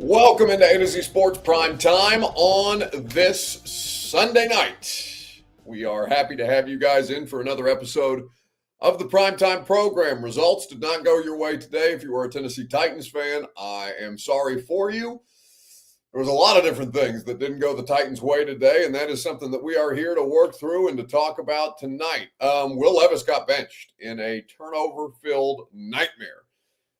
Welcome into A to Z Sports Prime Time on this Sunday night. We are happy to have you guys in for another episode of the Primetime program. Results did not go your way today. If you are a Tennessee Titans fan, I am sorry for you. There was a lot of different things that didn't go the Titans' way today, and that is something that we are here to work through and to talk about tonight. Will Levis got benched in a turnover-filled nightmare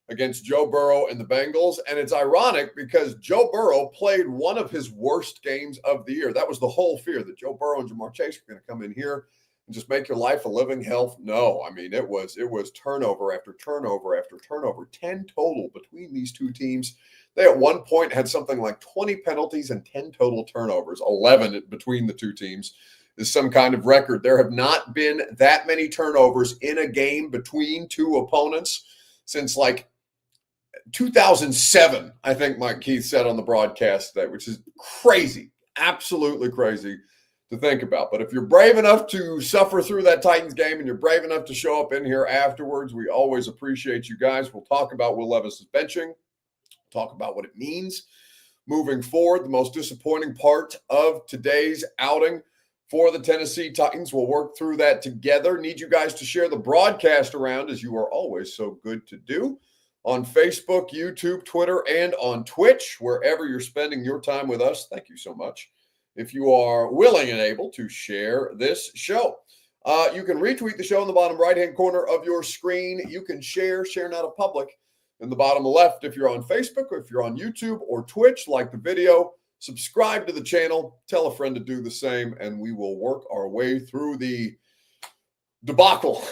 against Joe Burrow and the Bengals. And it's ironic because Joe Burrow played one of his worst games of the year. That was the whole fear, that Joe Burrow and Jamar Chase were going to come in here and just make your life a living hell. No, I mean, it was turnover after turnover after turnover, 10 total between these two teams. They at one point had something like 20 penalties and 10 total turnovers, 11 between the two teams is some kind of record. There have not been that many turnovers in a game between two opponents since like 2007, I think Mike Keith said on the broadcast today, which is crazy, absolutely crazy to think about. But if you're brave enough to suffer through that Titans game and you're brave enough to show up in here afterwards, we always appreciate you guys. We'll talk about Will Levis's benching, talk about what it means moving forward. The most disappointing part of today's outing for the Tennessee Titans. We'll work through that together. Need you guys to share the broadcast around, as you are always so good to do, on Facebook, YouTube, Twitter, and on Twitch, wherever you're spending your time with us. Thank you so much. If you are willing and able to share this show, you can retweet the show in the bottom right-hand corner of your screen. You can share not a public in the bottom left if you're on Facebook, or if you're on YouTube or Twitch, like the video, subscribe to the channel, tell a friend to do the same, and we will work our way through the debacle.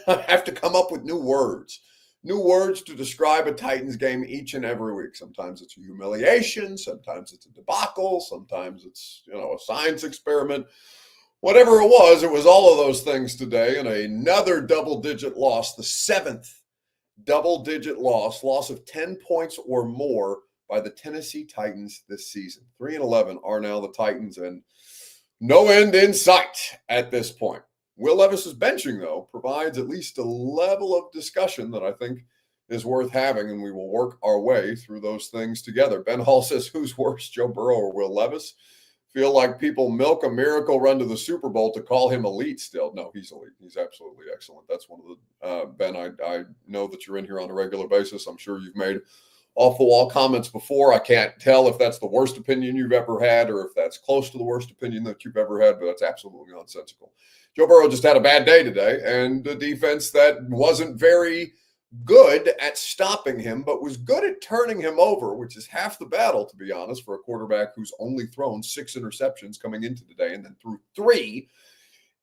I have to come up with new words to describe a Titans game each and every week. Sometimes it's a humiliation, sometimes it's a debacle, sometimes it's, a science experiment. Whatever it was all of those things today, and another double-digit loss, the seventh double-digit loss of 10 points or more by the Tennessee Titans this season. 3-11 are now the Titans, and no end in sight at this point. Will Levis's benching, though, provides at least a level of discussion that I think is worth having, and we will work our way through those things together. Ben Hall says, who's worse, Joe Burrow or Will Levis? Feel like people milk a miracle run to the Super Bowl to call him elite still. No, he's elite. He's absolutely excellent. That's one of the, Ben, I know that you're in here on a regular basis. I'm sure you've made off-the-wall comments before. I can't tell if that's the worst opinion you've ever had or if that's close to the worst opinion that you've ever had, but that's absolutely nonsensical. Joe Burrow just had a bad day today, and a defense that wasn't very good at stopping him, but was good at turning him over, which is half the battle, to be honest, for a quarterback who's only thrown 6 interceptions coming into today and then threw 3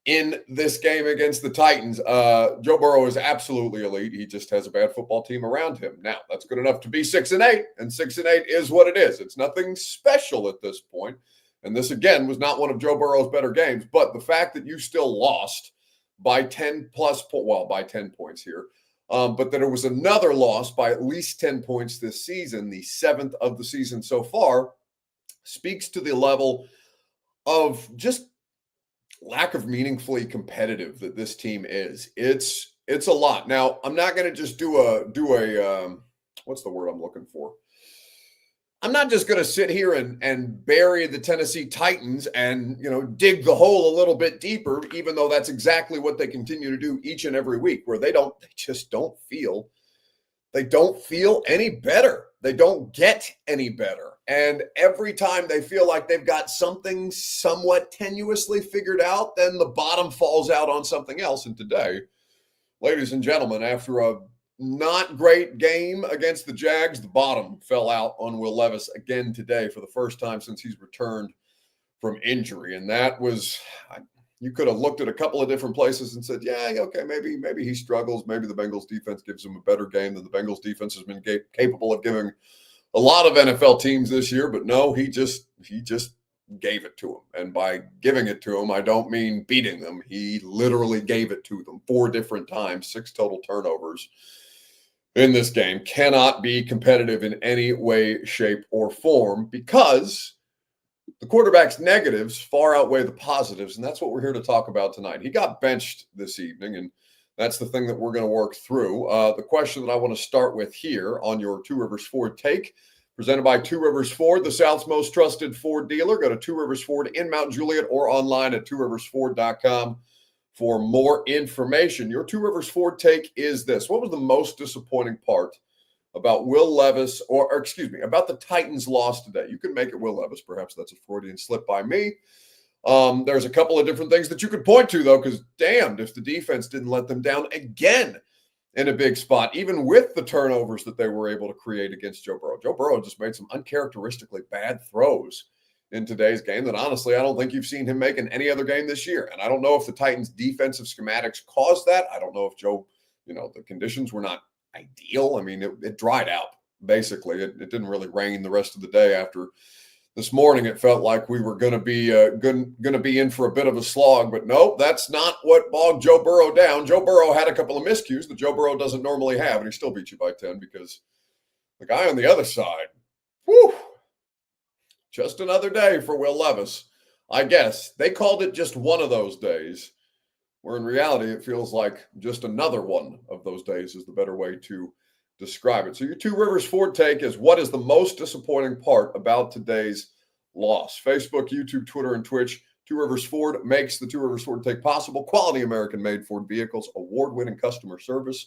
in this game against the Titans. Joe Burrow is absolutely elite. He just has a bad football team around him. Now, that's good enough to be 6-8, and 6-8 is what it is. It's nothing special at this point. And this, again, was not one of Joe Burrow's better games. But the fact that you still lost by 10 points here, but that it was another loss by at least 10 points this season, the 7th of the season so far, speaks to the level of just lack of meaningfully competitive that this team is. It's a lot. Now, I'm not going to just do a what's the word I'm looking for? I'm not just going to sit here and bury the Tennessee Titans and, dig the hole a little bit deeper, even though that's exactly what they continue to do each and every week, where they just don't feel any better. They don't get any better. And every time they feel like they've got something somewhat tenuously figured out, then the bottom falls out on something else. And today, ladies and gentlemen, after a not great game against the Jags, the bottom fell out on Will Levis again today for the first time since he's returned from injury. And that was, you could have looked at a couple of different places and said, yeah, okay, maybe he struggles. Maybe the Bengals defense gives him a better game than the Bengals defense has been capable of giving a lot of NFL teams this year. But no, he just gave it to him. And by giving it to him, I don't mean beating them. He literally gave it to them 4 different times, 6 total turnovers in this game. Cannot be competitive in any way, shape, or form because the quarterback's negatives far outweigh the positives, and that's what we're here to talk about tonight. He got benched this evening, and that's the thing that we're going to work through. The question that I want to start with here on your Two Rivers Ford take presented by Two Rivers Ford, the South's most trusted Ford dealer. Go to Two Rivers Ford in Mount Juliet or online at tworiversford.com for more information. Your Two Rivers Ford take is this. What was the most disappointing part about Will Levis, or excuse me, about the Titans' loss today? You could make it Will Levis. Perhaps that's a Freudian slip by me. There's a couple of different things that you could point to, though, because damned if the defense didn't let them down again in a big spot, even with the turnovers that they were able to create against Joe Burrow. Joe Burrow just made some uncharacteristically bad throws in today's game that honestly I don't think you've seen him make in any other game this year. And I don't know if the Titans' defensive schematics caused that. I don't know if Joe, the conditions were not ideal. I mean, it dried out, basically. It didn't really rain the rest of the day after this morning. It felt like we were going to be in for a bit of a slog, but nope, that's not what bogged Joe Burrow down. Joe Burrow had a couple of miscues that Joe Burrow doesn't normally have, and he still beat you by 10 because the guy on the other side, whew, just another day for Will Levis. I guess they called it just one of those days, where in reality it feels like just another one of those days is the better way to describe it. So your Two Rivers Ford take is, what is the most disappointing part about today's loss? Facebook, YouTube, Twitter, and Twitch. Two Rivers Ford makes the Two Rivers Ford take possible. Quality American-made Ford vehicles, award-winning customer service.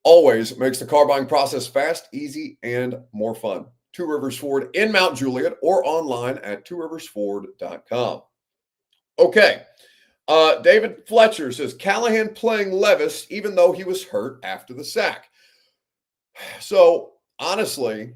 Always makes the car buying process fast, easy, and more fun. Two Rivers Ford in Mount Juliet or online at tworiversford.com. Okay. David Fletcher says, Callahan playing Levis even though he was hurt after the sack. So, honestly,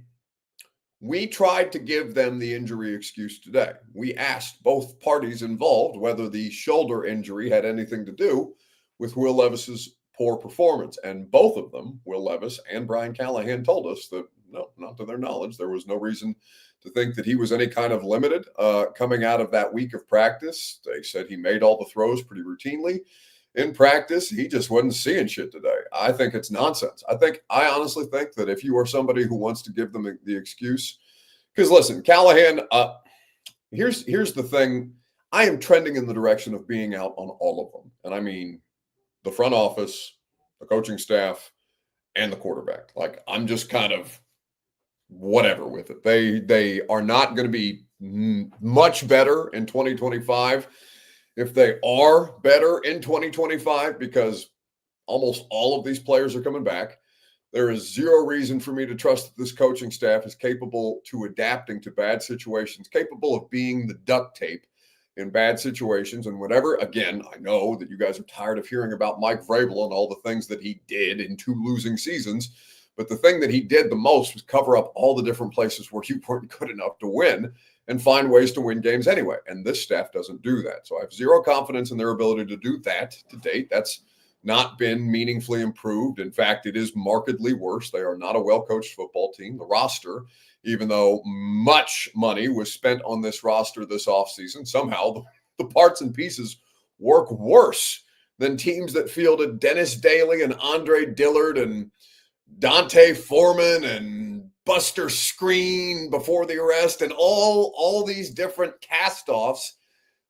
we tried to give them the injury excuse today. We asked both parties involved whether the shoulder injury had anything to do with Will Levis's poor performance. And both of them, Will Levis and Brian Callahan, told us that, no, not to their knowledge, there was no reason to think that he was any kind of limited coming out of that week of practice. They said he made all the throws pretty routinely in practice. He just wasn't seeing shit today. I think it's nonsense. I honestly think that if you are somebody who wants to give them the excuse, because listen, Callahan, here's the thing. I am trending in the direction of being out on all of them. And I mean, the front office, the coaching staff, and the quarterback. Like, I'm just kind of whatever with it. They are not going to be much better in 2025. If they are better in 2025, because almost all of these players are coming back, there is zero reason for me to trust that this coaching staff is capable to adapting to bad situations, capable of being the duct tape in bad situations. And whatever, again, I know that you guys are tired of hearing about Mike Vrabel and all the things that he did in 2 losing seasons. But the thing that he did the most was cover up all the different places where you weren't good enough to win and find ways to win games anyway. And this staff doesn't do that. So I have zero confidence in their ability to do that to date. That's not been meaningfully improved. In fact, it is markedly worse. They are not a well-coached football team. The roster, even though much money was spent on this roster this offseason, somehow the parts and pieces work worse than teams that fielded Dennis Daly and Andre Dillard and Dante Foreman and Buster Screen before the arrest and all these different cast-offs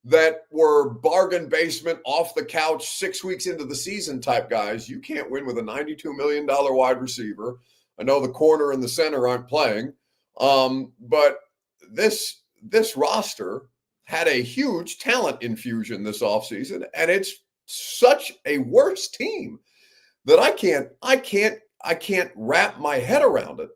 that were bargain basement, off the couch, 6 weeks into the season type guys. You can't win with a $92 million wide receiver. I know the corner and the center aren't playing, but this roster had a huge talent infusion this offseason, and it's such a worse team that I can't wrap my head around it.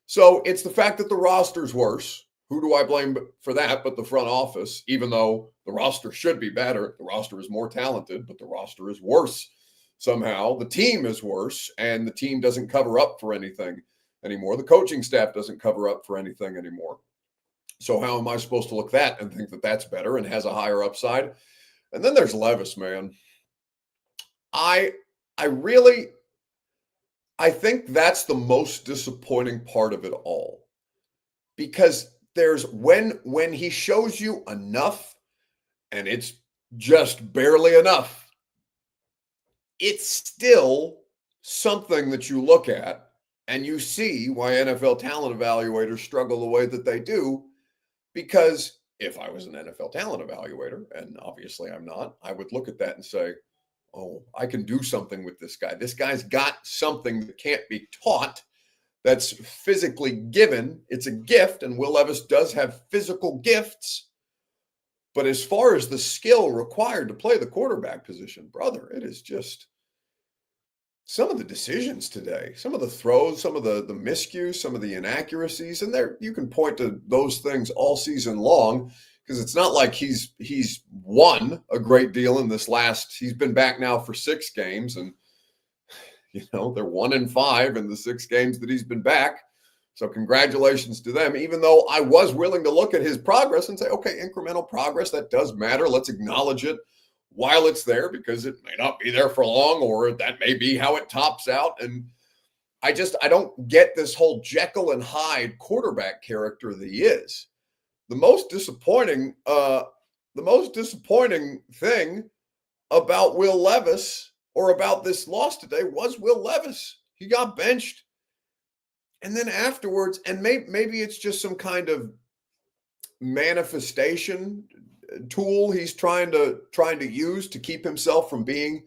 So it's the fact that the roster's worse. Who do I blame for that but the front office? Even though the roster should be better, the roster is more talented, but the roster is worse somehow. The team is worse, and the team doesn't cover up for anything anymore. The coaching staff doesn't cover up for anything anymore. So how am I supposed to look at that and think that that's better and has a higher upside? And then there's Levis, man. I think that's the most disappointing part of it all, because there's when he shows you enough, and it's just barely enough, it's still something that you look at and you see why NFL talent evaluators struggle the way that they do. Because if I was an NFL talent evaluator, and obviously I'm not, I would look at that and say, oh, I can do something with this guy. This guy's got something that can't be taught that's physically given. It's a gift, and Will Levis does have physical gifts. But as far as the skill required to play the quarterback position, brother, it is just some of the decisions today, some of the throws, some of the miscues, some of the inaccuracies, and there you can point to those things all season long, because it's not like he's won a great deal in this last. He's been back now for 6 games, and they're 1-5 in the 6 games that he's been back. So congratulations to them, even though I was willing to look at his progress and say, okay, incremental progress, that does matter. Let's acknowledge it while it's there, because it may not be there for long, or that may be how it tops out. And I don't get this whole Jekyll and Hyde quarterback character that he is. The most disappointing thing about Will Levis, or about this loss today, was Will Levis. He got benched. And then afterwards, and maybe it's just some kind of manifestation tool he's trying to use to keep himself from being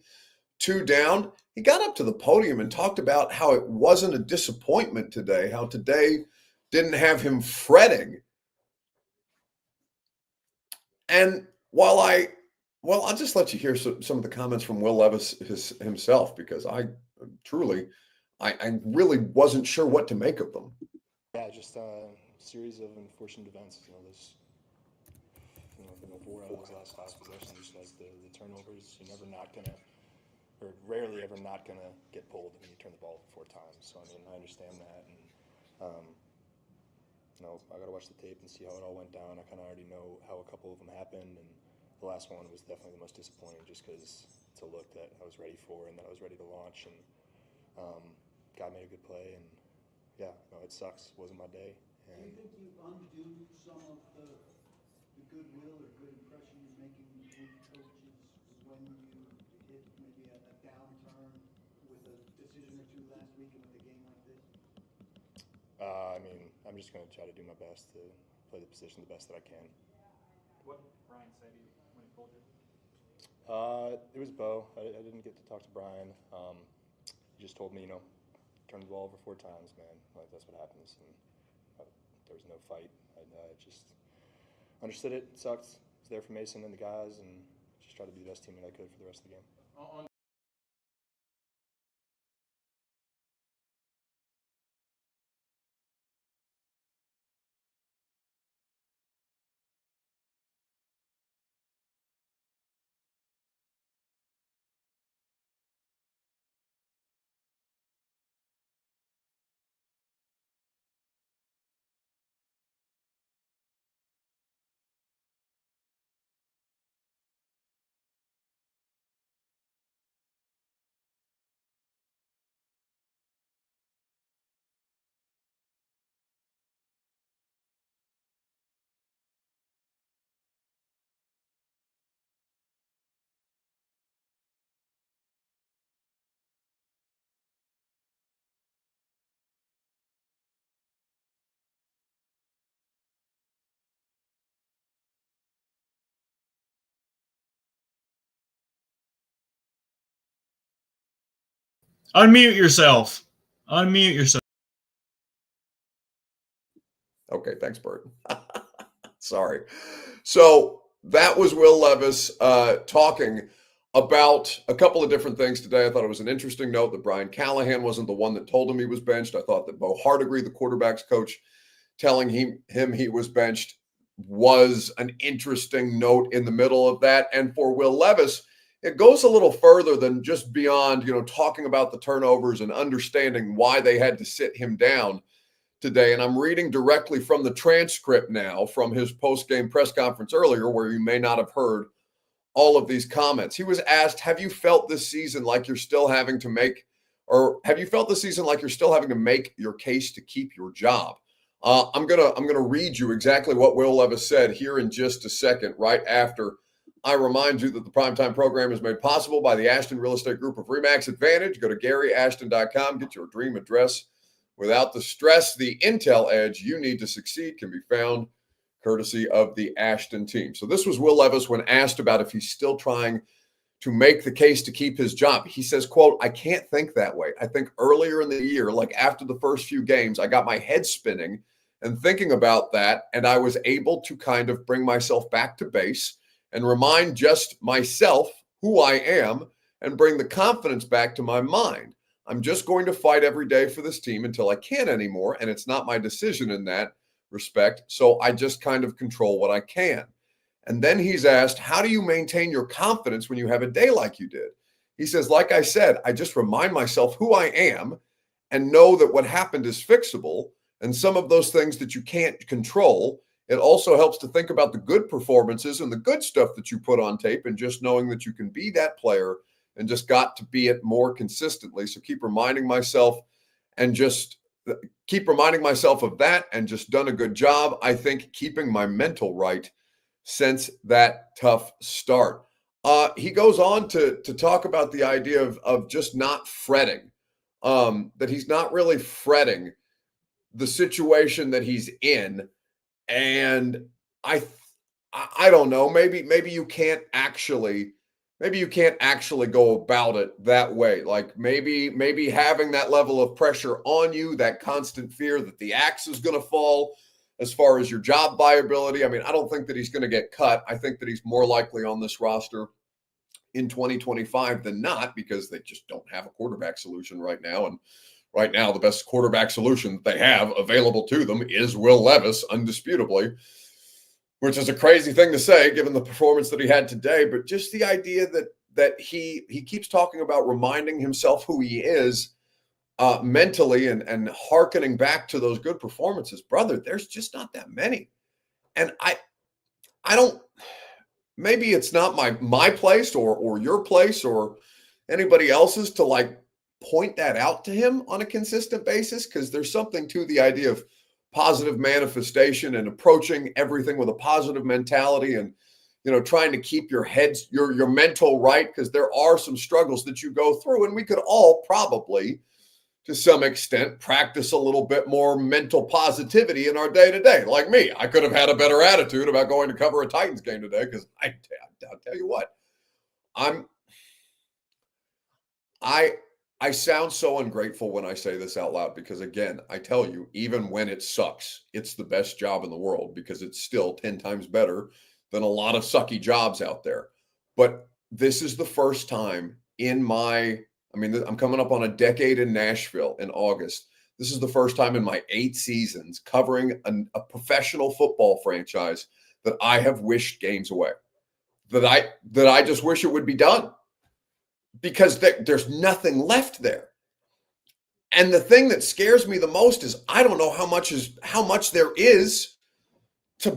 too down. He got up to the podium and talked about how it wasn't a disappointment today, how today didn't have him fretting. And I'll just let you hear some of the comments from Will Levis himself, because I really wasn't sure what to make of them. Yeah, just a series of unfortunate events. There's been 4 out of those last 5 possessions, like the turnovers. You're never not gonna, or rarely ever not gonna get pulled when you turn the ball 4 times. So I understand that, and I got to watch the tape and see how it all went down. I kind of already know how a couple of them happened, and the last one was definitely the most disappointing, just because it's a look that I was ready for and that I was ready to launch, and guy made a good play, and it sucks. It wasn't my day. And do you think you undo some of the goodwill or good impression you're making with coaches when you hit maybe a downturn with a decision or 2 last week and with a game like this? I'm just going to try to do my best to play the position the best that I can. What did Brian say to you when he pulled you? It was Bo. I didn't get to talk to Brian. He just told me, turn the ball over 4 times, man. Like, that's what happens. And there was no fight. I just understood it. It sucked. I was there for Mason and the guys, and just tried to be the best teammate I could for the rest of the game. Unmute yourself. Unmute yourself. Okay, thanks, Bert. Sorry. So that was Will Levis talking about a couple of different things today. I thought it was an interesting note that Brian Callahan wasn't the one that told him he was benched. I thought that Bo Hardigree, the quarterback's coach, telling him he was benched was an interesting note in the middle of that. And for Will Levis, it goes a little further than just beyond, talking about the turnovers and understanding why they had to sit him down today. And I'm reading directly from the transcript now from his post-game press conference earlier, where you may not have heard all of these comments. He was asked, have you felt this season like you're still having to make your case to keep your job? I'm gonna read you exactly what Will Levis said here in just a second, right after I remind you that the Primetime program is made possible by the Ashton Real Estate Group of RE/MAX Advantage. Go to GaryAshton.com, get your dream address without the stress. The intel edge you need to succeed can be found courtesy of the Ashton team. So this was Will Levis when asked about if he's still trying to make the case to keep his job. He says, quote, I can't think that way. I think earlier in the year, like after the first few games, I got my head spinning and thinking about that. And I was able to kind of bring myself back to base and remind just myself who I am and bring the confidence back to my mind. I'm just going to fight every day for this team until I can't anymore. And it's not my decision in that respect. So I just kind of control what I can. And then he's asked, how do you maintain your confidence when you have a day like you did? He says, like I said, I just remind myself who I am and know that what happened is fixable. And some of those things that you can't control, it also helps to think about the good performances and the good stuff that you put on tape and just knowing that you can be that player and just got to be it more consistently. So keep reminding myself and just keep reminding myself of that and just done a good job. I think keeping my mental right since that tough start. He goes on to talk about the idea of just not fretting, that he's not really fretting the situation that he's in. And I don't know, maybe you can't actually go about it that way. Like maybe having that level of pressure on you, that constant fear that the axe is going to fall as far as your job viability. I mean, I don't think that he's going to get cut. I think that he's more likely on this roster in 2025 than not, because they just don't have a quarterback solution right now. And right now, the best quarterback solution that they have available to them is Will Levis, undisputably, which is a crazy thing to say given the performance that he had today. But just the idea that he keeps talking about reminding himself who he is mentally and hearkening back to those good performances. Brother, there's just not that many. And I don't, maybe it's not my place or your place or anybody else's to like point that out to him on a consistent basis, because there's something to the idea of positive manifestation and approaching everything with a positive mentality and, you know, trying to keep your heads, your mental right, because there are some struggles that you go through, and we could all probably to some extent practice a little bit more mental positivity in our day-to-day. Like me, I could have had a better attitude about going to cover a Titans game today, because I'll tell you what, I sound so ungrateful when I say this out loud, because again, I tell you, even when it sucks, it's the best job in the world, because it's still 10 times better than a lot of sucky jobs out there. But this is the first time I'm coming up on a decade in Nashville in August. This is the first time in my 8 seasons covering a professional football franchise that I have wished games away, that I just wish it would be done, because there's nothing left there. And the thing that scares me the most is I don't know how much there is to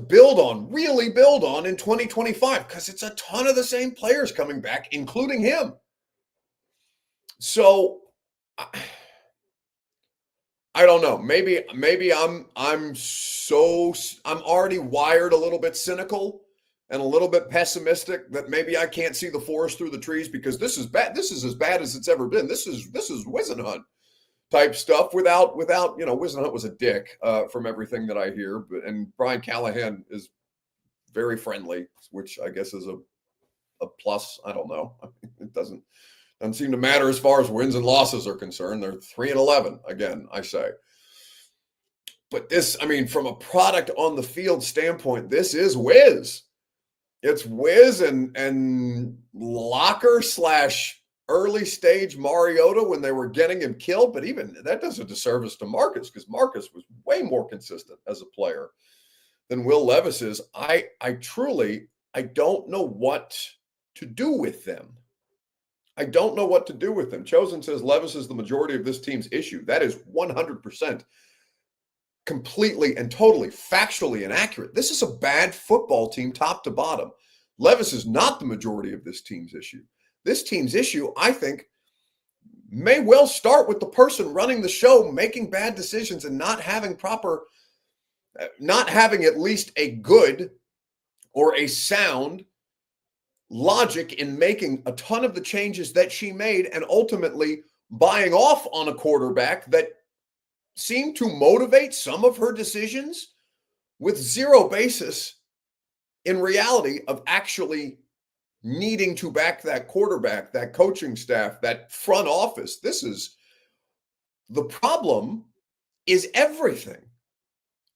really build on in 2025, because it's a ton of the same players coming back, including him. So I don't know. Maybe I'm already wired a little bit cynical and a little bit pessimistic, that maybe I can't see the forest through the trees, because this is bad. This is as bad as it's ever been. This is Whisenhunt type stuff without, you know, Whisenhunt was a dick from everything that I hear. And Brian Callahan is very friendly, which I guess is a plus. I don't know. It doesn't seem to matter as far as wins and losses are concerned. They're 3-11 again, I say. But this, I mean, from a product on the field standpoint, this is Wiz. It's Wiz and locker / early stage Mariota when they were getting him killed. But even that does a disservice to Marcus, because Marcus was way more consistent as a player than Will Levis is. I don't know what to do with them. I don't know what to do with them. Chosen says Levis is the majority of this team's issue. That is 100% completely and totally factually inaccurate. This is a bad football team top to bottom. Levis is not the majority of this team's issue. This team's issue, I think, may well start with the person running the show making bad decisions and not having at least a good or a sound logic in making a ton of the changes that she made, and ultimately buying off on a quarterback that seemed to motivate some of her decisions with zero basis in reality of actually needing to back that quarterback, that coaching staff, that front office. The problem is everything.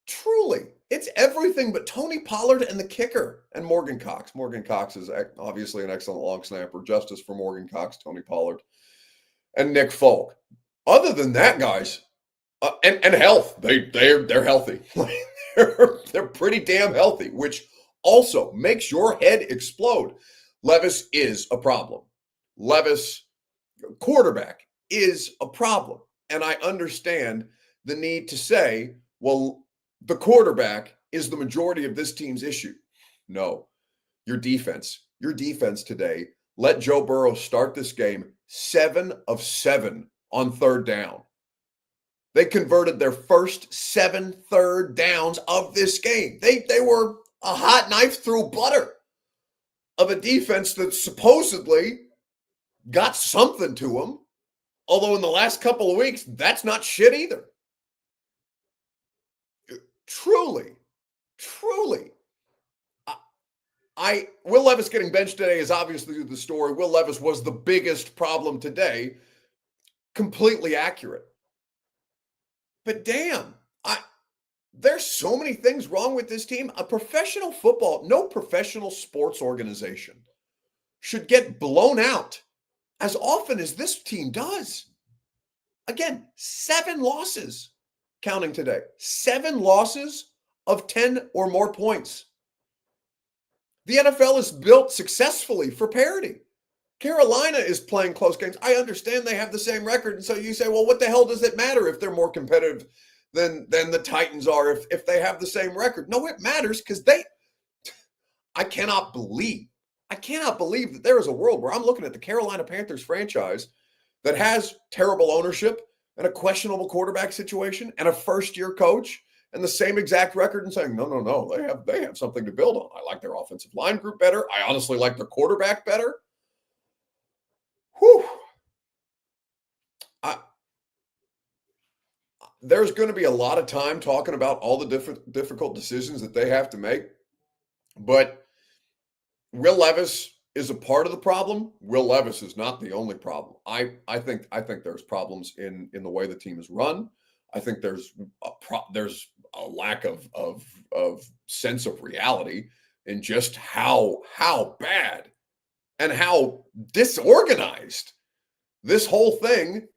Truly, it's everything but Tony Pollard and the kicker and Morgan Cox. Morgan Cox is obviously an excellent long snapper. Justice for Morgan Cox, Tony Pollard, and Nick Folk. Other than that, guys, and health, they're healthy. they're pretty damn healthy, which also makes your head explode. Levis is a problem. Levis, quarterback, is a problem. And I understand the need to say, well, the quarterback is the majority of this team's issue. No, your defense today let Joe Burrow start this game 7 of 7 on third down. They converted their first 7 third downs of this game. They were a hot knife through butter of a defense that supposedly got something to them. Although in the last couple of weeks, that's not shit either. Truly. Will Levis getting benched today is obviously the story. Will Levis was the biggest problem today. Completely accurate. But damn, there's so many things wrong with this team. No professional sports organization should get blown out as often as this team does. Again, 7 losses counting today. 7 losses of 10 or more points. The NFL is built successfully for parity. Carolina is playing close games. I understand they have the same record. And so you say, well, what the hell does it matter if they're more competitive than the Titans are if they have the same record? No, it matters because I cannot believe that there is a world where I'm looking at the Carolina Panthers franchise that has terrible ownership and a questionable quarterback situation and a first-year coach and the same exact record and saying, no, they have something to build on. I like their offensive line group better. I honestly like their quarterback better. Whew. There's going to be a lot of time talking about all the difficult decisions that they have to make, but Will Levis is a part of the problem. Will Levis is not the only problem. I think there's problems in the way the team is run. I think there's a lack of sense of reality in just how bad and how disorganized this whole thing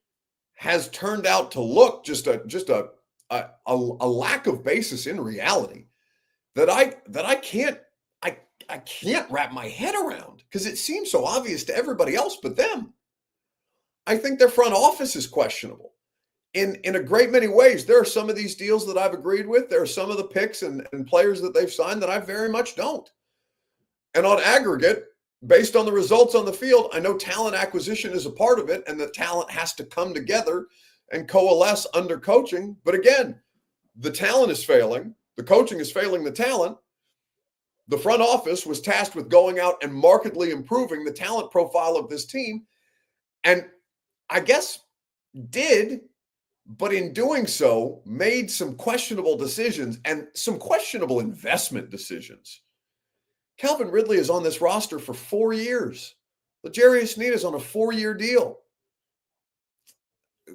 has turned out to look. Just a lack of basis in reality that I can't wrap my head around because it seems so obvious to everybody else but them. I think their front office is questionable in a great many ways. There are some of these deals that I've agreed with. There are some of the picks and players that they've signed that I very much don't. And on aggregate, based on the results on the field, I know talent acquisition is a part of it, and the talent has to come together and coalesce under coaching. But again, the talent is failing. The coaching is failing the talent. The front office was tasked with going out and markedly improving the talent profile of this team. And I guess did, but in doing so, made some questionable decisions and some questionable investment decisions. Calvin Ridley is on this roster for 4 years. L'Jarius Sneed is on a 4-year deal.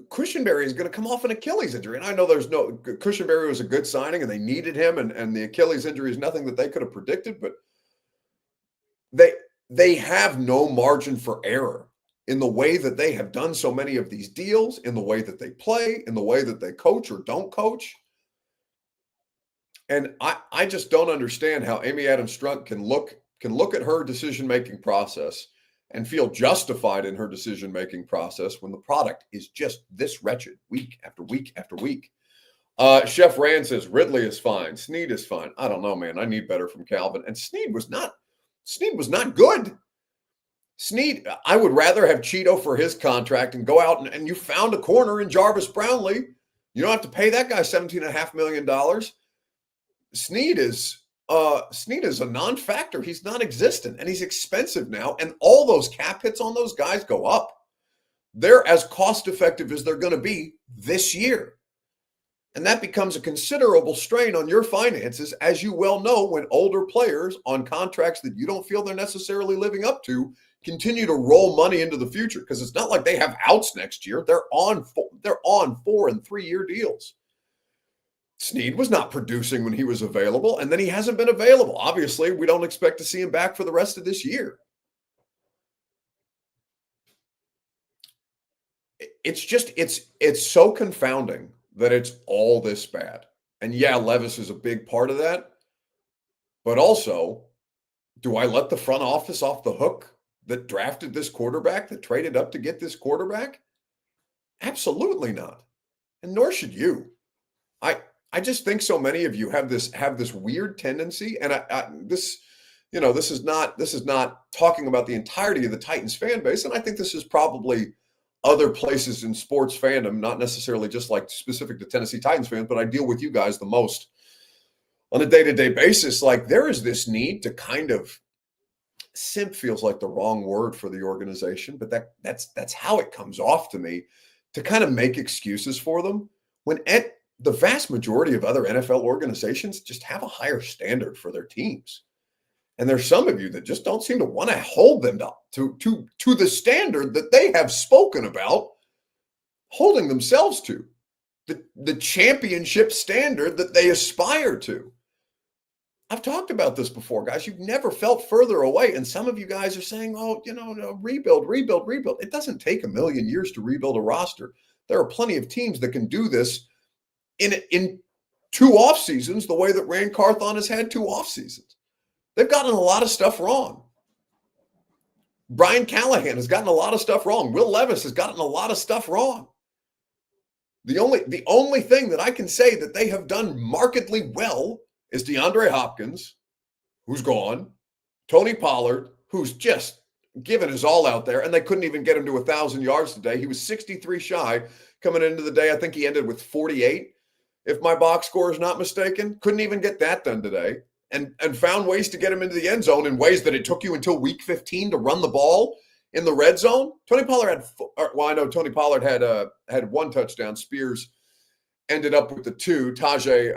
Cushenberry is going to come off an Achilles injury. And I know Cushenberry was a good signing and they needed him, and the Achilles injury is nothing that they could have predicted, but they have no margin for error in the way that they have done so many of these deals, in the way that they play, in the way that they coach or don't coach. And I just don't understand how Amy Adams Strunk can look at her decision-making process and feel justified in her decision-making process when the product is just this wretched week after week after week. Chef Rand says Ridley is fine. Sneed is fine. I don't know, man. I need better from Calvin. And Sneed was not good. Sneed, I would rather have Cheeto for his contract and go out and you found a corner in Jarvis Brownlee. You don't have to pay that guy $17.5 million. Sneed is a non-factor. He's non-existent, and he's expensive now. And all those cap hits on those guys go up. They're as cost-effective as they're going to be this year. And that becomes a considerable strain on your finances, as you well know, when older players on contracts that you don't feel they're necessarily living up to continue to roll money into the future, because it's not like they have outs next year. They're on 4 and 3 year deals. Snead was not producing when he was available, and then he hasn't been available. Obviously, we don't expect to see him back for the rest of this year. It's so confounding that it's all this bad. And yeah, Levis is a big part of that. But also, do I let the front office off the hook that drafted this quarterback, that traded up to get this quarterback? Absolutely not. And nor should you. I just think so many of you have this weird tendency, and this is not talking about the entirety of the Titans fan base, and I think this is probably other places in sports fandom, not necessarily just like specific to Tennessee Titans fans, but I deal with you guys the most on a day-to-day basis. Like, there is this need to kind of, simp feels like the wrong word for the organization, but that's how it comes off to me, to kind of make excuses for them when the vast majority of other NFL organizations just have a higher standard for their teams. And there's some of you that just don't seem to want to hold them to the standard that they have spoken about holding themselves to, the championship standard that they aspire to. I've talked about this before, guys. You've never felt further away. And some of you guys are saying, oh, no, rebuild. It doesn't take a million years to rebuild a roster. There are plenty of teams that can do this in 2 off seasons, the way that Rand Carthon has had 2 off seasons. They've gotten a lot of stuff wrong. Brian Callahan has gotten a lot of stuff wrong. Will Levis has gotten a lot of stuff wrong. The only thing that I can say that they have done markedly well is DeAndre Hopkins, who's gone, Tony Pollard, who's just given his all out there, and they couldn't even get him to 1,000 yards today. He was 63 shy coming into the day. I think he ended with 48, if my box score is not mistaken. Couldn't even get that done today, and found ways to get him into the end zone in ways that it took you until week 15 to run the ball in the red zone. Tony Pollard I know Tony Pollard had 1 touchdown. Spears ended up with the 2. Tajay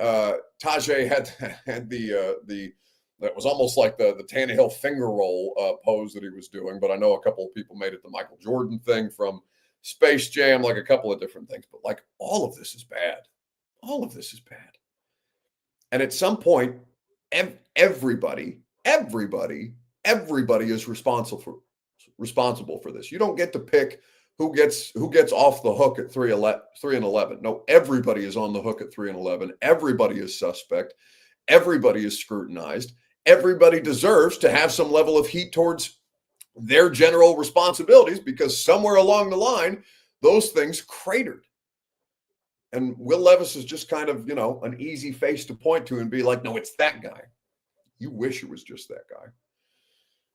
had the that was almost like the Tannehill finger roll pose that he was doing. But I know a couple of people made it the Michael Jordan thing from Space Jam, like a couple of different things. But like, all of this is bad. All of this is bad. And at some point, everybody is responsible for this. You don't get to pick who gets off the hook at 3 and 11. No, everybody is on the hook at 3 and 11. Everybody is suspect. Everybody is scrutinized. Everybody deserves to have some level of heat towards their general responsibilities, because somewhere along the line, those things cratered. And Will Levis is just kind of, an easy face to point to and be like, no, it's that guy. You wish it was just that guy.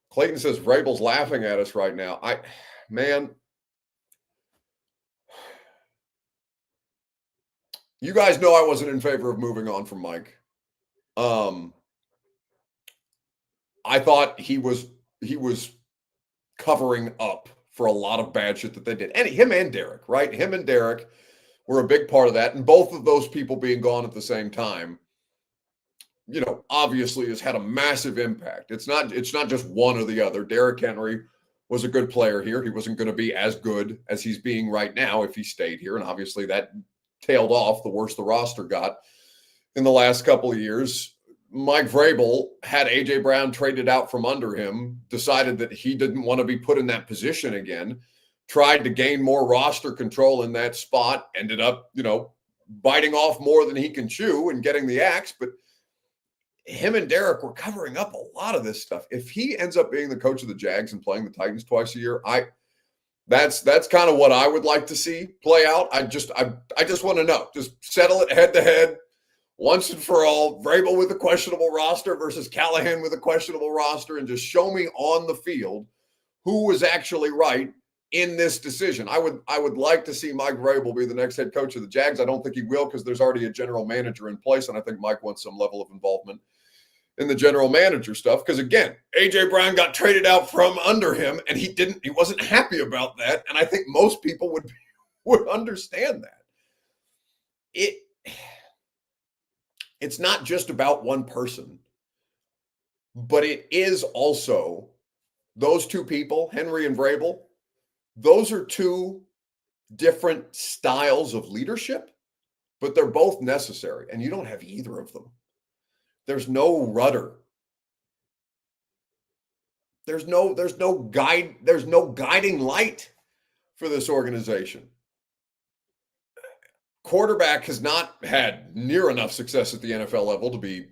Clayton says Vrabel's laughing at us right now. You guys know I wasn't in favor of moving on from Mike. I thought he was covering up for a lot of bad shit that they did. And him and Derek, right? Him and Derek were a big part of that. And both of those people being gone at the same time, obviously has had a massive impact. It's not just one or the other. Derrick Henry was a good player here. He wasn't going to be as good as he's being right now if he stayed here. And obviously that tailed off the worse the roster got in the last couple of years. Mike Vrabel had A.J. Brown traded out from under him, decided that he didn't want to be put in that position again, tried to gain more roster control in that spot, ended up, biting off more than he can chew and getting the axe. But him and Derek were covering up a lot of this stuff. If he ends up being the coach of the Jags and playing the Titans twice a year, that's kind of what I would like to see play out. I just want to know. Just settle it head to head once and for all. Vrabel with a questionable roster versus Callahan with a questionable roster, and just show me on the field who was actually right in this decision. I would like to see Mike Vrabel be the next head coach of the Jags. I don't think he will, because there's already a general manager in place, and I think Mike wants some level of involvement in the general manager stuff. Because again, A.J. Brown got traded out from under him, and he wasn't happy about that. And I think most people would understand that. it's not just about one person, but it is also those two people, Henry and Vrabel. Those are two different styles of leadership, but they're both necessary, and you don't have either of them. There's no rudder. There's no guiding light for this organization. Quarterback has not had near enough success at the NFL level to be,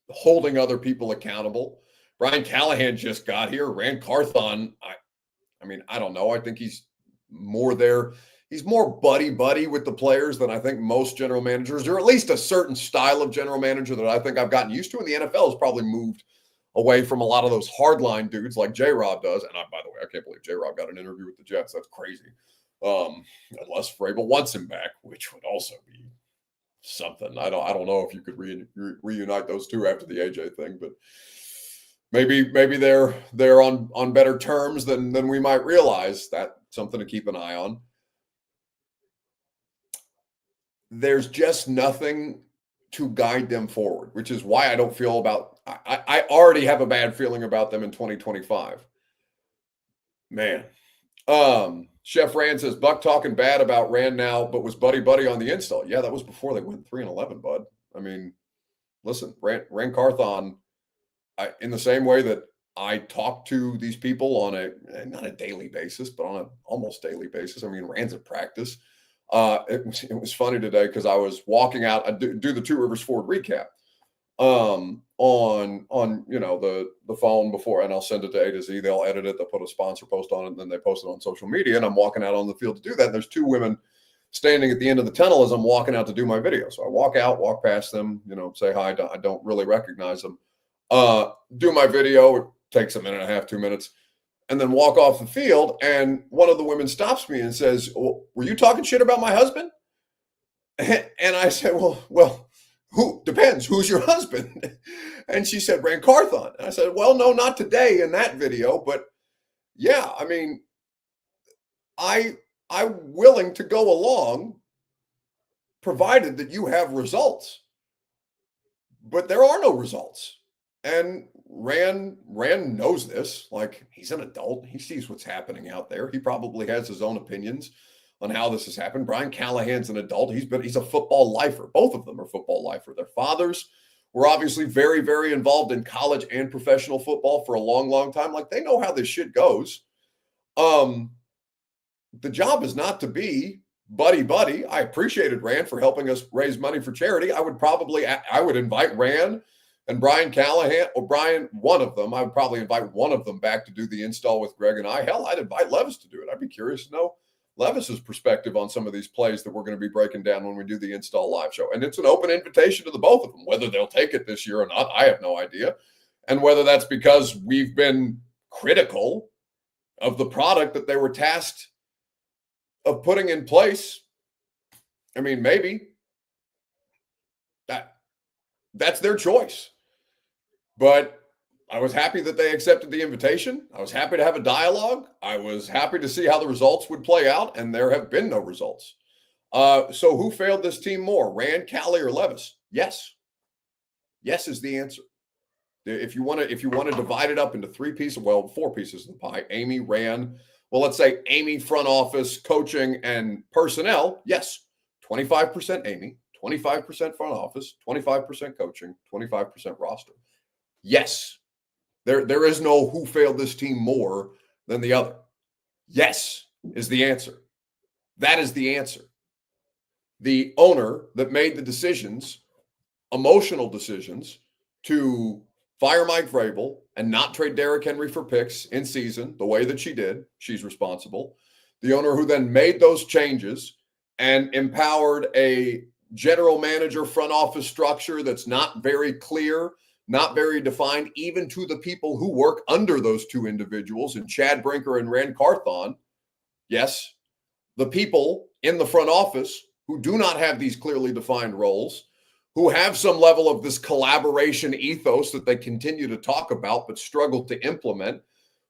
holding other people accountable. Brian Callahan just got here. Rand Carthon, I don't know. I think he's more there. He's more buddy with the players than I think most general managers, or at least a certain style of general manager that I think I've gotten used to. And the NFL has probably moved away from a lot of those hardline dudes like J-Rob does. And by the way, I can't believe J-Rob got an interview with the Jets. That's crazy. Unless Vrabel wants him back, which would also be something. I don't know if you could reunite those two after the AJ thing, but maybe they're on better terms than we might realize. That's something to keep an eye on. There's just nothing to guide them forward, which is why I don't feel about I already have a bad feeling about them in 2025. Man. Chef Rand says, Buck talking bad about Rand now, but was buddy on the install. Yeah, that was before they went 3-11, bud. I mean, listen, Rand Carthon, in the same way that I talk to these people on not a daily basis, but on an almost daily basis. I mean, Rand's at practice. It was funny today because I was walking out. I do the Two Rivers Ford recap on the phone before, and I'll send it to A to Z. They'll edit it. They'll put a sponsor post on it, and then they post it on social media. And I'm walking out on the field to do that. And there's two women standing at the end of the tunnel as I'm walking out to do my video. So I walk past them, say hi. I don't really recognize them. Do my video. It takes a minute and a half, 2 minutes. And then walk off the field, and one of the women stops me and says, well, were you talking shit about my husband? And I said, well, who depends? Who's your husband? And she said, Rand Carthon. And I said, well, no, not today in that video, but yeah, I mean, I'm willing to go along provided that you have results, but there are no results. And Rand knows this. Like, he's an adult. He sees what's happening out there. He probably has his own opinions on how this has happened. Brian Callahan's an adult. He's a football lifer. Both of them are football lifer. Their fathers were obviously very, very involved in college and professional football for a long, long time. Like, they know how this shit goes. The job is not to be buddy. I appreciated Rand for helping us raise money for charity. I would invite Rand and Brian Callahan, or Brian, one of them. I would probably invite one of them back to do the install with Greg and I. Hell, I'd invite Levis to do it. I'd be curious to know Levis's perspective on some of these plays that we're going to be breaking down when we do the install live show. And it's an open invitation to the both of them. Whether they'll take it this year or not, I have no idea. And whether that's because we've been critical of the product that they were tasked of putting in place. I mean, maybe that's their choice. But I was happy that they accepted the invitation. I was happy to have a dialogue. I was happy to see how the results would play out, and there have been no results. So who failed this team more, Rand, Callie, or Levis? Yes. Yes is the answer. If you want to divide it up into four pieces of the pie, Amy, Rand, well, let's say Amy, front office, coaching, and personnel. Yes, 25% Amy, 25% front office, 25% coaching, 25% roster. Yes, there is no who failed this team more than the other. Yes is the answer. That is the answer. The owner that made the decisions, emotional decisions, to fire Mike Vrabel and not trade Derrick Henry for picks in season the way that she did, she's responsible. The owner who then made those changes and empowered a general manager front office structure that's not very clear, not very defined, even to the people who work under those two individuals, and Chad Brinker and Rand Carthon. Yes, the people in the front office who do not have these clearly defined roles, who have some level of this collaboration ethos that they continue to talk about but struggle to implement,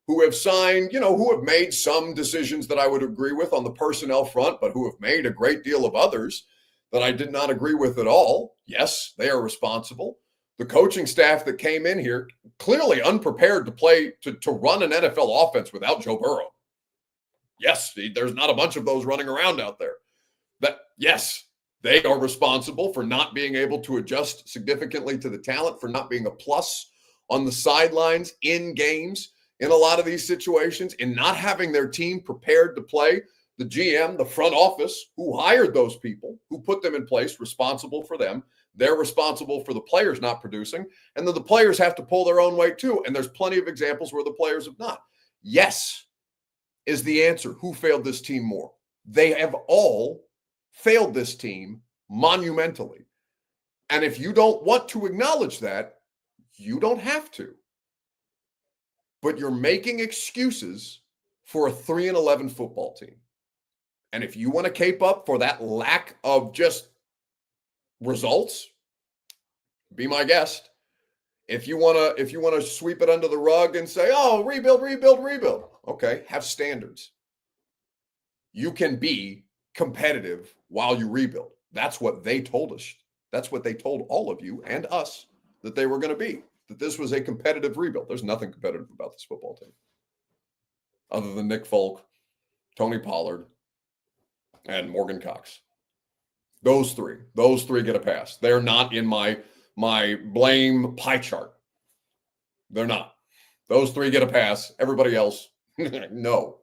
who have signed, who have made some decisions that I would agree with on the personnel front, but who have made a great deal of others that I did not agree with at all. Yes, they are responsible. The coaching staff that came in here clearly unprepared to play, to run an NFL offense without Joe Burrow. Yes, there's not a bunch of those running around out there. Yes, they are responsible for not being able to adjust significantly to the talent, for not being a plus on the sidelines in games in a lot of these situations, in not having their team prepared to play. The GM, the front office, who hired those people, who put them in place, responsible for them. They're responsible for the players not producing. And then the players have to pull their own weight too. And there's plenty of examples where the players have not. Yes is the answer. Who failed this team more? They have all failed this team monumentally. And if you don't want to acknowledge that, you don't have to. But you're making excuses for a 3-11 football team. And if you want to cape up for that lack of just results, be my guest. If you want to sweep it under the rug and say, "Oh, rebuild," okay, have standards. You can be competitive while you rebuild. That's what they told us. That's what they told all of you and us that they were going to be, that this was a competitive rebuild. There's nothing competitive about this football team other than Nick Folk, Tony Pollard, and Morgan Cox. Those three get a pass. They're not in my blame pie chart. They're not. Those three get a pass. Everybody else, no.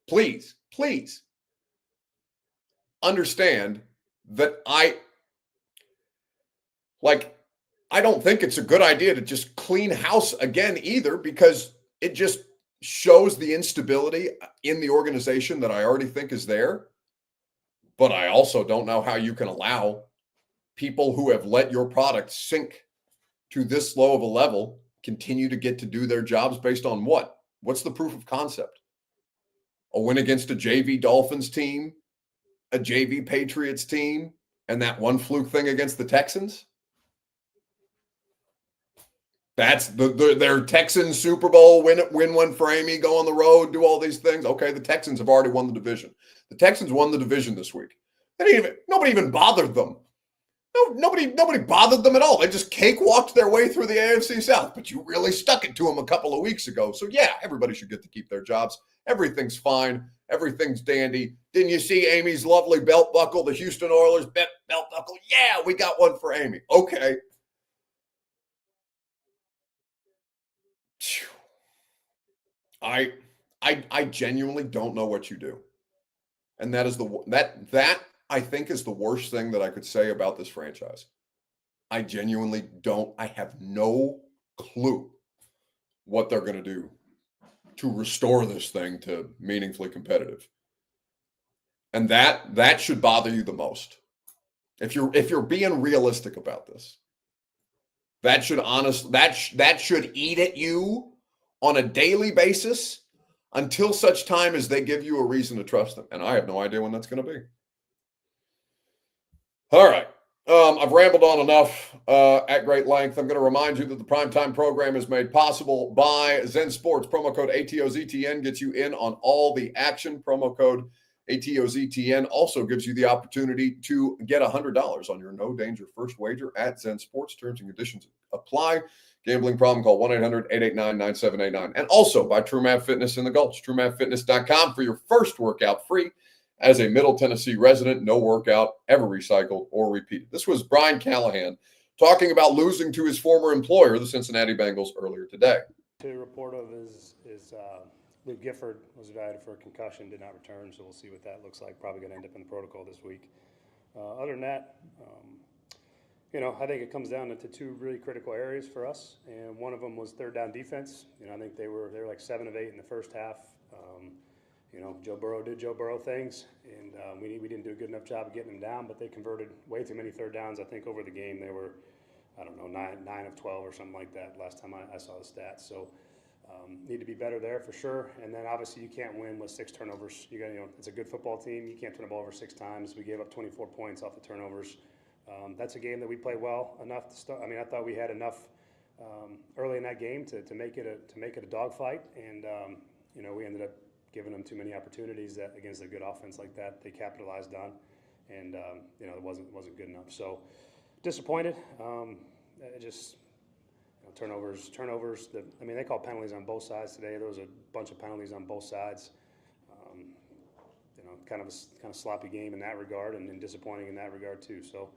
Please understand that I don't think it's a good idea to just clean house again either, because it just shows the instability in the organization that I already think is there. But I also don't know how you can allow people who have let your product sink to this low of a level continue to get to do their jobs based on what? What's the proof of concept? A win against a JV Dolphins team, a JV Patriots team, and that one fluke thing against the Texans? That's their Texans Super Bowl, win one for Amy, go on the road, do all these things. Okay, the Texans have already won the division. The Texans won the division this week. Nobody even bothered them. Nobody bothered them at all. They just cakewalked their way through the AFC South. But you really stuck it to them a couple of weeks ago. So yeah, everybody should get to keep their jobs. Everything's fine. Everything's dandy. Didn't you see Amy's lovely belt buckle, the Houston Oilers belt buckle? Yeah, we got one for Amy. Okay. I genuinely don't know what you do. And that is that I think is the worst thing that I could say about this franchise. I genuinely don't. I have no clue what they're going to do to restore this thing to meaningfully competitive. And that should bother you the most. If you're being realistic about this, that should eat at you on a daily basis until such time as they give you a reason to trust them. And I have no idea when that's going to be. All right. I've rambled on enough at great length. I'm going to remind you that the Primetime program is made possible by Zen Sports. Promo code ATOZTN gets you in on all the action. Promo code ATOZTN also gives you the opportunity to get $100 on your no-danger first wager at Zen Sports. Terms and conditions apply. Gambling problem, call 1-800-889-9789. And also by TrueMath Fitness in the Gulch. TrueMathFitness.com for your first workout free. As a Middle Tennessee resident, no workout ever recycled or repeated. This was Brian Callahan talking about losing to his former employer, the Cincinnati Bengals, earlier today. To report of is Luke Gifford was evaluated for a concussion, did not return, so we'll see what that looks like. Probably going to end up in the protocol this week. Other than that, I think it comes down to two really critical areas for us, and one of them was third down defense. I think they were like 7 of 8 in the first half. Joe Burrow did Joe Burrow things, and we didn't do a good enough job of getting them down, but they converted way too many third downs. I think over the game they were, 9 of 12 or something like that last time I saw the stats. So need to be better there for sure. And then obviously you can't win with 6 turnovers. It's a good football team. You can't turn the ball over 6 times. We gave up 24 points off the turnovers. That's a game that we played well enough to start. I thought we had enough early in that game to make it a dogfight, and we ended up giving them too many opportunities that against a good offense like that they capitalized on. and it wasn't good enough. So disappointed. Just turnovers. They call penalties on both sides today. There was a bunch of penalties on both sides. Kind of sloppy game in that regard, and disappointing in that regard too. So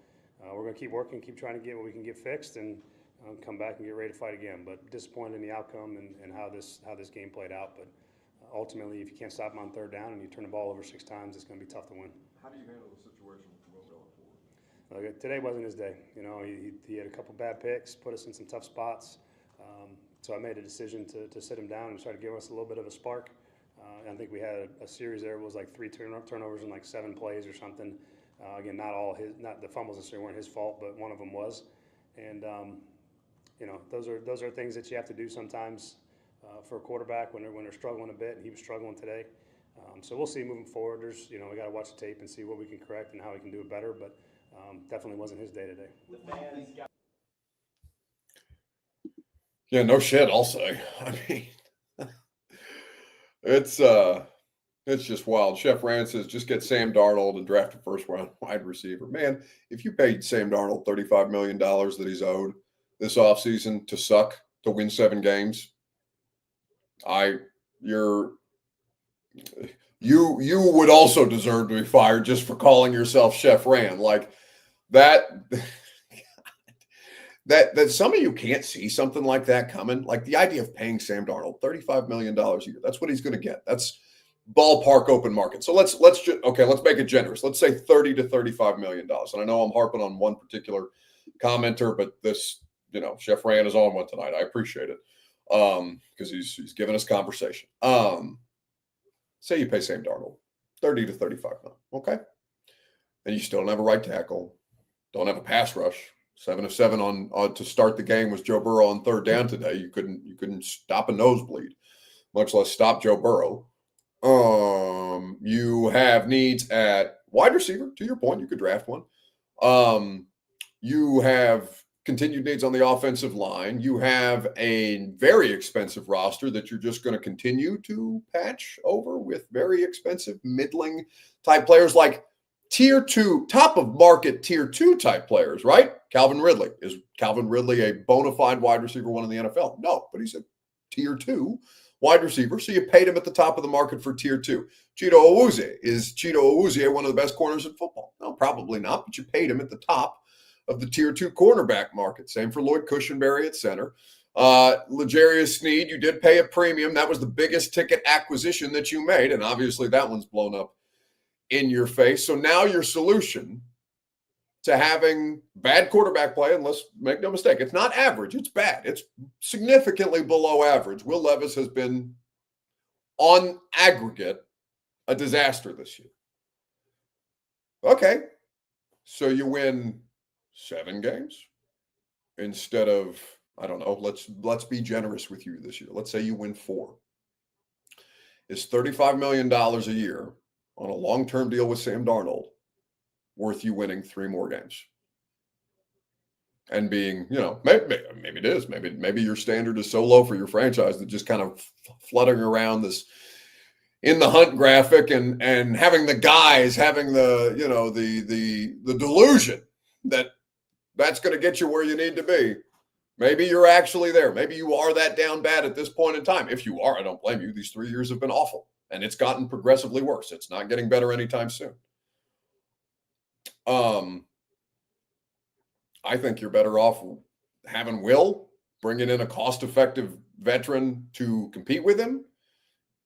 we're going to keep working, keep trying to get what we can get fixed, and come back and get ready to fight again. But disappointed in the outcome and how this game played out. But ultimately, if you can't stop them on third down and you turn the ball over 6 times, it's going to be tough to win. How do you handle the situation with Will going forward? Today wasn't his day. He had a couple bad picks, put us in some tough spots. So I made a decision to sit him down and try to give us a little bit of a spark. I think we had a series there. It was like 3 turnovers in like 7 plays or something. Again, not the fumbles necessarily weren't his fault, but one of them was. And those are things that you have to do sometimes for a quarterback when they're struggling a bit, and he was struggling today. So we'll see moving forward. We got to watch the tape and see what we can correct and how we can do it better. But definitely wasn't his day today. Yeah, no shit, I'll say. I mean, it's just wild. Chef Rand says, just get Sam Darnold and draft a first-round wide receiver. Man, if you paid Sam Darnold $35 million that he's owed this offseason to suck, to win 7 games, you would also deserve to be fired just for calling yourself Chef Rand. Like that some of you can't see something like that coming. Like the idea of paying Sam Darnold $35 million a year. That's what he's going to get. That's ballpark open market. So let's make it generous. Let's say $30 to $35 million. And I know I'm harping on one particular commenter, but this, Chef Rand is on one tonight. I appreciate it. Because he's giving us conversation. Say you pay Sam Darnold $30 to $35 million, okay? And you still don't have a right tackle, don't have a pass rush. 7 of 7 on to start the game was Joe Burrow on third down today. You couldn't stop a nosebleed, much less stop Joe Burrow. You have needs at wide receiver. To your point, you could draft one. You have continued needs on the offensive line. You have a very expensive roster that you're just going to continue to patch over with very expensive middling type players like tier 2, top of market tier 2 type players, right? Calvin Ridley. Is Calvin Ridley a bona fide wide receiver one in the NFL? No, but he's a tier 2 wide receiver. So you paid him at the top of the market for tier 2. Cheeto Awuzie. Is Cheeto Awuzie one of the best corners in football? No, probably not, but you paid him at the top of the tier 2 cornerback market. Same for Lloyd Cushenberry at center. L'Jarius Sneed, you did pay a premium. That was the biggest ticket acquisition that you made, and obviously that one's blown up in your face. So now your solution to having bad quarterback play, and let's make no mistake, it's not average, it's bad. It's significantly below average. Will Levis has been, on aggregate, a disaster this year. Okay, so you win 7 games instead of, I don't know, let's be generous with you this year. Let's say you win 4. Is $35 million a year on a long-term deal with Sam Darnold worth you winning 3 more games? And being, maybe it is. Maybe your standard is so low for your franchise that just kind of fluttering around this in the hunt graphic and having the guys having the delusion that that's going to get you where you need to be. Maybe you're actually there. Maybe you are that down bad at this point in time. If you are, I don't blame you. These 3 years have been awful, and it's gotten progressively worse. It's not getting better anytime soon. I think you're better off having Will, bringing in a cost-effective veteran to compete with him,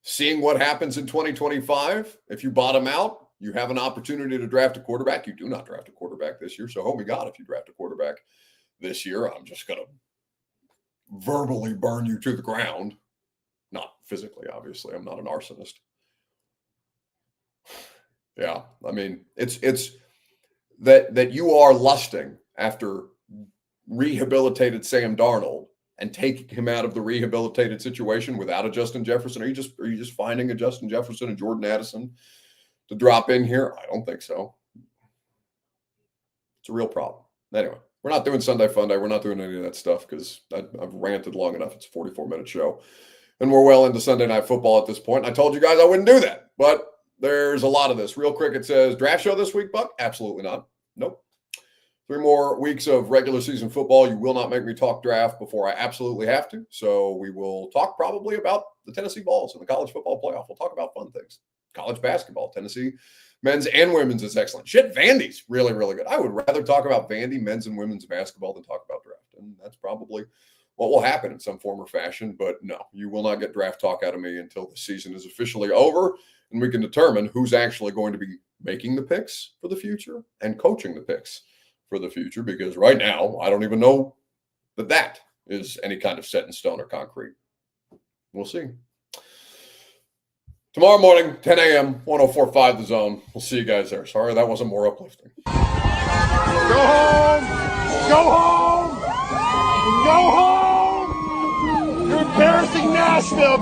seeing what happens in 2025. If you bottom out, you have an opportunity to draft a quarterback. You do not draft a quarterback this year, so oh my God, if you draft a quarterback this year, I'm just going to verbally burn you to the ground. Not physically, obviously. I'm not an arsonist. Yeah, I mean, it's that you are lusting after rehabilitated Sam Darnold and taking him out of the rehabilitated situation without a Justin Jefferson. Are you just finding a Justin Jefferson and Jordan Addison to drop in here? I don't think so. It's a real problem. Anyway, we're not doing Sunday Funday. We're not doing any of that stuff because I've ranted long enough. It's a 44-minute show. And we're well into Sunday Night Football at this point. I told you guys I wouldn't do that. But there's a lot of this. Real Cricket says, draft show this week, Buck? Absolutely not. Nope. 3 more weeks of regular season football. You will not make me talk draft before I absolutely have to. So we will talk probably about the Tennessee Vols and the college football playoff. We'll talk about fun things. College basketball, Tennessee men's and women's is excellent. Shit, Vandy's really, really good. I would rather talk about Vandy men's and women's basketball than talk about draft. And that's probably what will happen in some form or fashion. But no, you will not get draft talk out of me until the season is officially over and we can determine who's actually going to be making the picks for the future and coaching the picks for the future. Because right now, I don't even know that is any kind of set in stone or concrete. We'll see. Tomorrow morning, 10 a.m., 104.5 The Zone. We'll see you guys there. Sorry, that wasn't more uplifting. Go home! Go home! Go home! You're embarrassing Nashville!